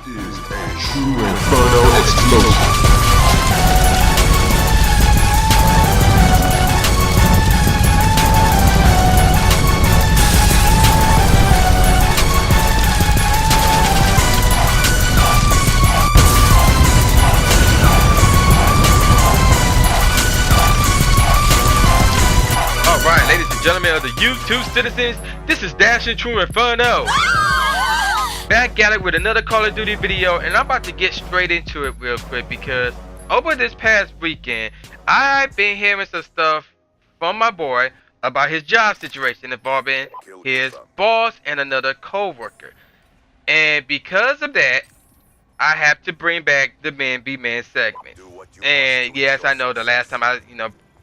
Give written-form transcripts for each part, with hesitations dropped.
is a Tru Inferno explosion. Alright, ladies and gentlemen of the YouTube citizens, this is Tru Inferno. Back at it with another Call of Duty video, and I'm about to get straight into it real quick because over this past weekend, I've been hearing some stuff from my boy about his job situation involving his boss and another co-worker. And because of that, I have to bring back the Man Be Man segment. And yes, I know the last time I,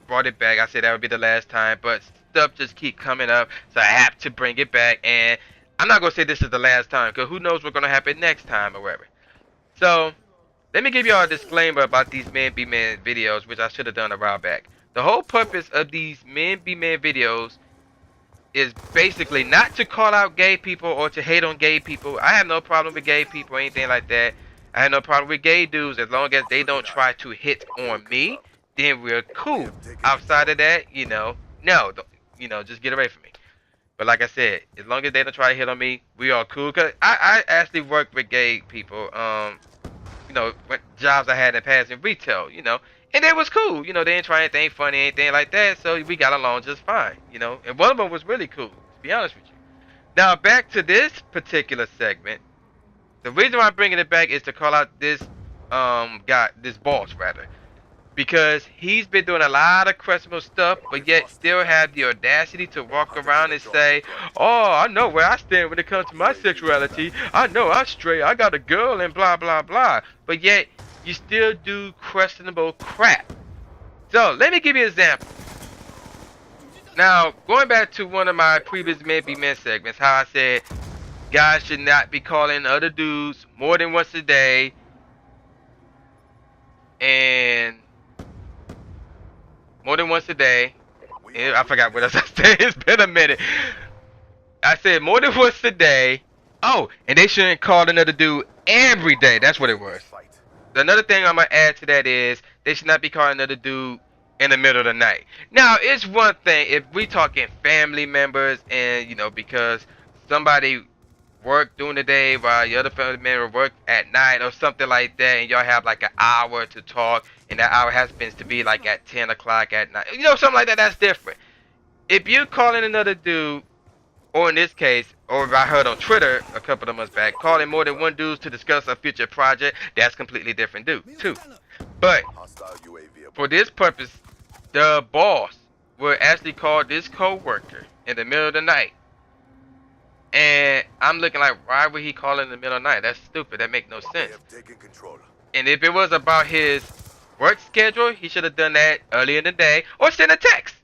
brought it back, I said that would be the last time, but stuff just keep coming up, so I have to bring it back. And I'm not gonna say this is the last time, because who knows what's gonna happen next time or whatever. So let me give y'all a disclaimer about these Man Be Man videos, which I should have done a while back. The whole purpose of these Man Be Man videos is basically not to call out gay people or to hate on gay people. I have no problem with gay people or anything like that. I have no problem with gay dudes as long as they don't try to hit on me. Then we're cool. Outside of that, no, just get away from me. But like I said, as long as they don't try to hit on me, we are cool. Cause I actually worked with gay people. Jobs I had in the past in retail, and it was cool. They didn't try anything funny, anything like that. So we got along just fine, And one of them was really cool, to be honest with you. Now back to this particular segment. The reason why I'm bringing it back is to call out this guy, this boss rather. Because he's been doing a lot of questionable stuff, but yet still have the audacity to walk around and say, oh, I know where I stand when it comes to my sexuality. I know I'm straight. I got a girl and blah, blah, blah. But yet, you still do questionable crap. So, let me give you an example. Now, going back to one of my previous Man Be Man segments, how I said, guys should not be calling other dudes more than once a day. And more than once a day. I forgot what else I said. It's been a minute. I said more than once a day. Oh, and they shouldn't call another dude every day. That's what it was. Another thing I'm going to add to that is they should not be calling another dude in the middle of the night. Now, it's one thing if we talking family members and, because somebody work during the day while your other family member work at night or something like that, and y'all have like an hour to talk, and that hour happens to be like at 10 o'clock at night, something like that. That's different. If you calling another dude, or in this case, or I heard on Twitter a couple of months back, calling more than one dude to discuss a future project, that's completely different dude too. But for this purpose, the boss will actually call this co-worker in the middle of the night. And I'm looking like, why would he call in the middle of the night? That's stupid. That makes no sense. And if it was about his work schedule, he should have done that earlier in the day. Or send a text.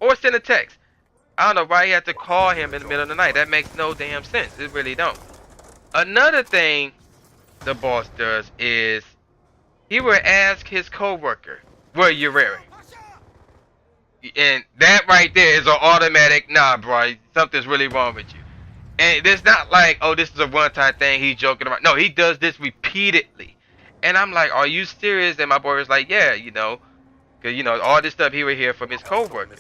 I don't know why he had to call him in the middle of the night. That makes no damn sense. It really don't. Another thing the boss does is he will ask his co-worker, what are you wearing? And that right there is an automatic, nah, bro, something's really wrong with you. And it's not like, oh, this is a one-time thing, he's joking around. No, he does this repeatedly. And I'm like, are you serious? And my boy was like, yeah, because, all this stuff he would hear from his co-worker.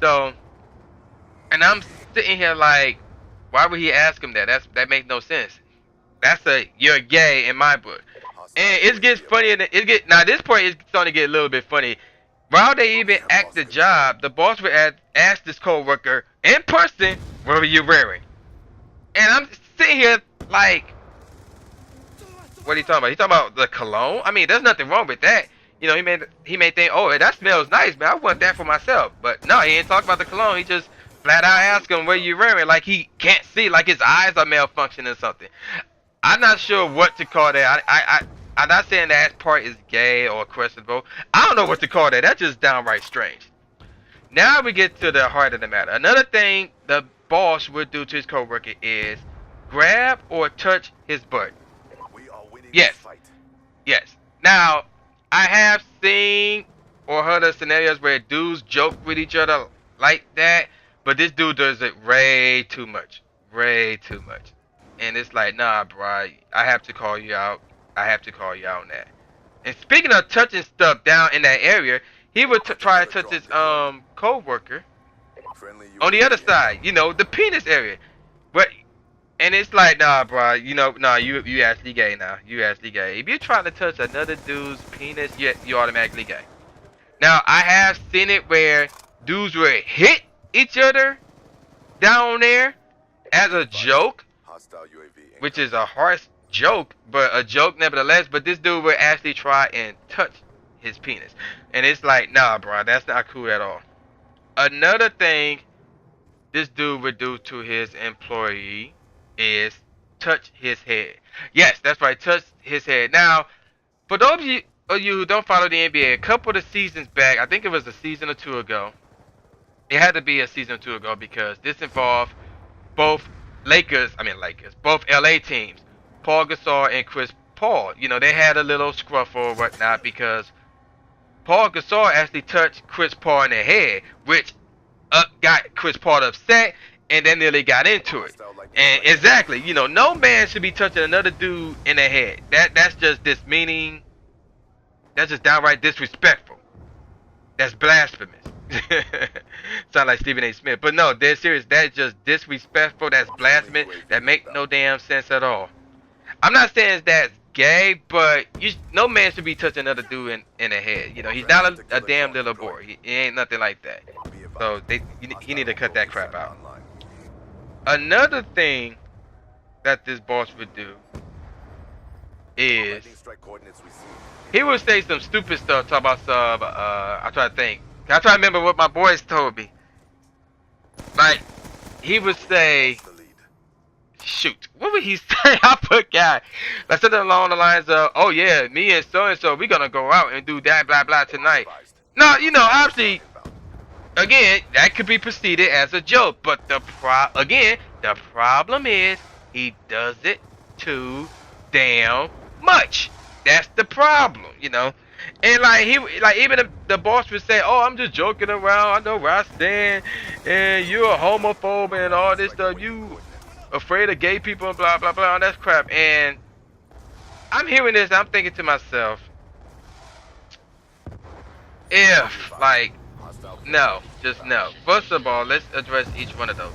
So, and I'm sitting here like, why would he ask him that? That makes no sense. You're gay in my book. And it gets funny, now at this point, it's starting to get a little bit funny. While they even act the job, the boss would ask this co-worker in person, what are you wearing? And I'm sitting here like, what are you talking about? He talking about the cologne? I mean, there's nothing wrong with that. He may think, oh, that smells nice, man. I want that for myself. But no, he ain't talking about the cologne. He just flat out ask him, what are you wearing? Like he can't see, like his eyes are malfunctioning or something. I'm not sure what to call that. I'm not saying that part is gay or questionable. I don't know what to call that. That's just downright strange. Now we get to the heart of the matter. Another thing the boss would do to his coworker is grab or touch his butt. Yes. Yes. Now, I have seen or heard of scenarios where dudes joke with each other like that, but this dude does it way too much. Way too much. and it's like, nah, bro, I have to call you out. I have to call you out on that. And speaking of touching stuff down in that area, he would try to touch his co-worker on the other side, you know, the penis area. But and it's like, nah, bro, you know, nah, you actually gay now. You actually gay. If you're trying to touch another dude's penis, you automatically gay. Now I have seen it where dudes would hit each other down there as a joke, which is a harsh joke, but a joke nevertheless. But this dude would actually try and touch his penis, and it's like, nah, bro, that's not cool at all. Another thing this dude would do to his employee is touch his head. Yes, that's right, touch his head. Now, for those of you who don't follow the NBA, a couple of seasons back, I think it was a season or two ago. It had to be a season or two ago because this involved both both LA teams, Paul Gasol and Chris Paul. You know, they had a little scruffle or whatnot because Paul Gasol actually touched Chris Paul in the head, which got Chris Paul upset, and they nearly got into it. And exactly, you know, no man should be touching another dude in the head. That's just demeaning. That's just downright disrespectful. That's blasphemous. Sound like Stephen A. Smith, but no, they're serious. That's just disrespectful. That's blasphemous. That make no damn sense at all. I'm not saying that's gay, but no man should be touching another dude in the head. You know, he's not a damn little boy. He ain't nothing like that. So he need to cut that crap out. Another thing that this boss would do is he would say some stupid stuff, talk about some, I try to think. I try to remember what my boys told me. Like, he would say, shoot, what would he say? I forgot. Like something along the lines of, oh yeah, me and so, we gonna go out and do that, blah, blah, tonight. No, you know, obviously, again, that could be preceded as a joke, but the problem is he does it too damn much. That's the problem, you know. And like even the boss would say, "Oh, I'm just joking around. I know where I stand, and you're a homophobe and all this stuff. You afraid of gay people and blah blah blah. And that's crap." And I'm hearing this, I'm thinking to myself, if like, no, just no. First of all, let's address each one of those.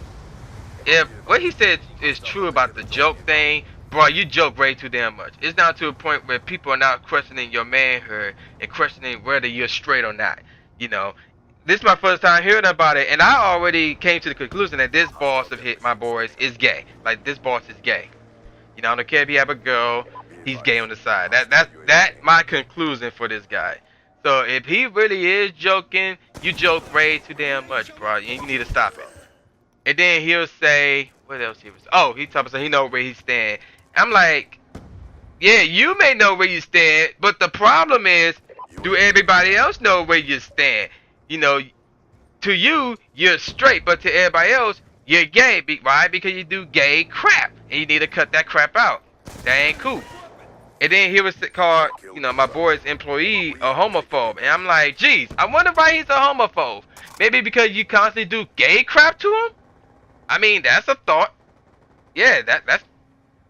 If what he said is true about the joke thing, bro, you joke way too damn much. It's now to a point where people are now questioning your manhood and questioning whether you're straight or not. You know, this is my first time hearing about it, and I already came to the conclusion that this boss of my boys is gay. Like, this boss is gay. You know, I don't care if you have a girl, he's gay on the side. That's my conclusion for this guy. So if he really is joking, you joke way too damn much, bro, and you need to stop it. And then he'll say, what else he was? Oh, he talks about he know where he stand. I'm like, yeah, you may know where you stand, but the problem is, do everybody else know where you stand? You know, to you, you're straight, but to everybody else, you're gay. Why? Because you do gay crap, and you need to cut that crap out. That ain't cool. And then he was called, you know, my boy's employee a homophobe, and I'm like, geez, I wonder why he's a homophobe. Maybe because you constantly do gay crap to him? I mean, that's a thought. Yeah,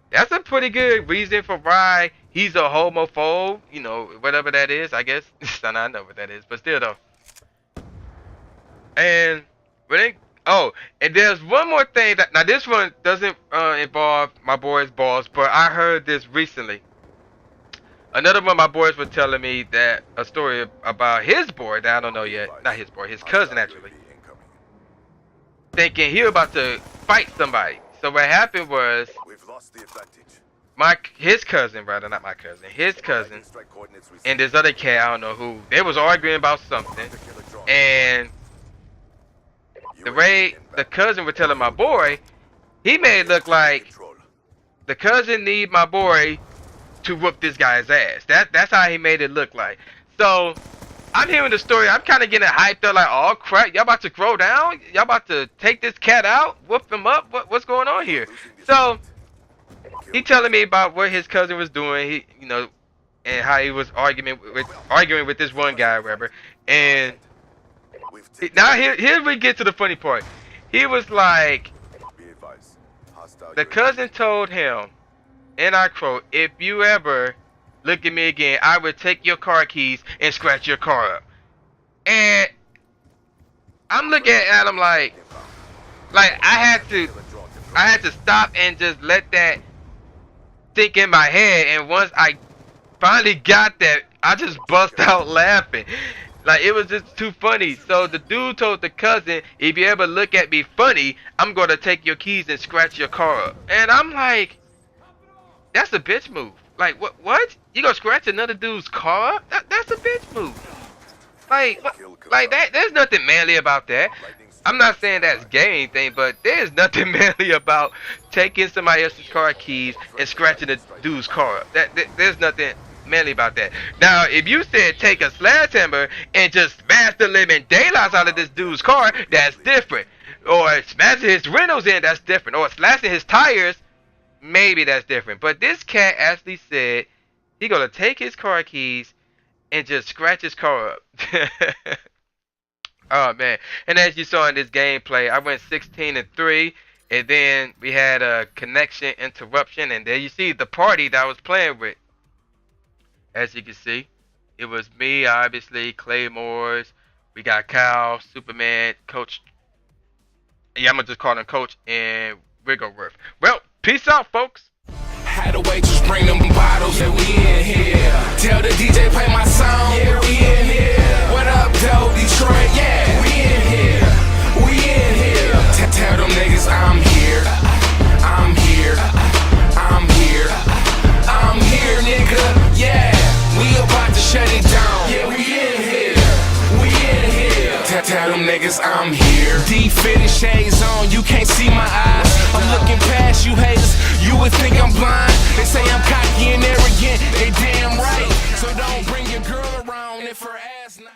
that's a pretty good reason for why he's a homophobe. You know, whatever that is, I guess. I know what that is, but still though. And and there's one more thing that now this one doesn't involve my boy's balls, but I heard this recently. Another one of my boys was telling me that a story about his boy that I don't know yet, not his boy, his cousin actually, thinking he was about to fight somebody. So what happened was his cousin, rather not my cousin, his cousin and this other cat, I don't know who, they was arguing about something, and the way the cousin was telling my boy, he made it look like the cousin need my boy to whoop this guy's ass. That's how he made it look like. So I'm hearing the story, I'm kind of getting hyped up like, oh crap, y'all about to throw down? Y'all about to take this cat out? Whoop him up? What's going on here? So he telling me about what his cousin was doing, he, you know, and how he was arguing with this one guy, whatever. And now here we get to the funny part. He was like, The cousin told him, and I quote, "If you ever look at me again, I will take your car keys and scratch your car up." And I'm looking at Adam like I had to stop and just let that think in my head. And once I finally got that, I just bust out laughing. Like, it was just too funny. So the dude told the cousin, "If you ever look at me funny, I'm gonna take your keys and scratch your car up." And I'm like, that's a bitch move. Like, what? You gonna scratch another dude's car up? That's a bitch move. Like, like that. There's nothing manly about that. I'm not saying that's gay or anything, but there's nothing manly about taking somebody else's car keys and scratching a dude's car up. There's nothing manly about that. Now, if you said take a sledgehammer and just smash the living daylights out of this dude's car, that's different. Or smashing his windows in, that's different. Or slashing his tires, maybe that's different. But this cat actually said he gonna take his car keys and just scratch his car up. Oh man! And as you saw in this gameplay, I went 16-3, and then we had a connection interruption, and there you see the party that I was playing with. As you can see, it was me, obviously, Claymores. We got Kyle, Superman, Coach. Yeah, I'm gonna just call him Coach, and Wiggleworth. Well, peace out, folks. Had a waitress bring them bottles, yeah, we in here. Tell the DJ play my song, yeah, we in here. What up, though, Detroit, yeah, we in here. We in here. Tell them niggas I'm here. I'm here. I'm here. I'm here, nigga, yeah. We about to shut it down, yeah, we in here. We in here. Tell them niggas I'm here. Deep fitted shades on, you can't see my eyes. I'm looking past you haters, you would think I'm blind. They say I'm cocky and arrogant, they damn right. So don't bring your girl around if her ass not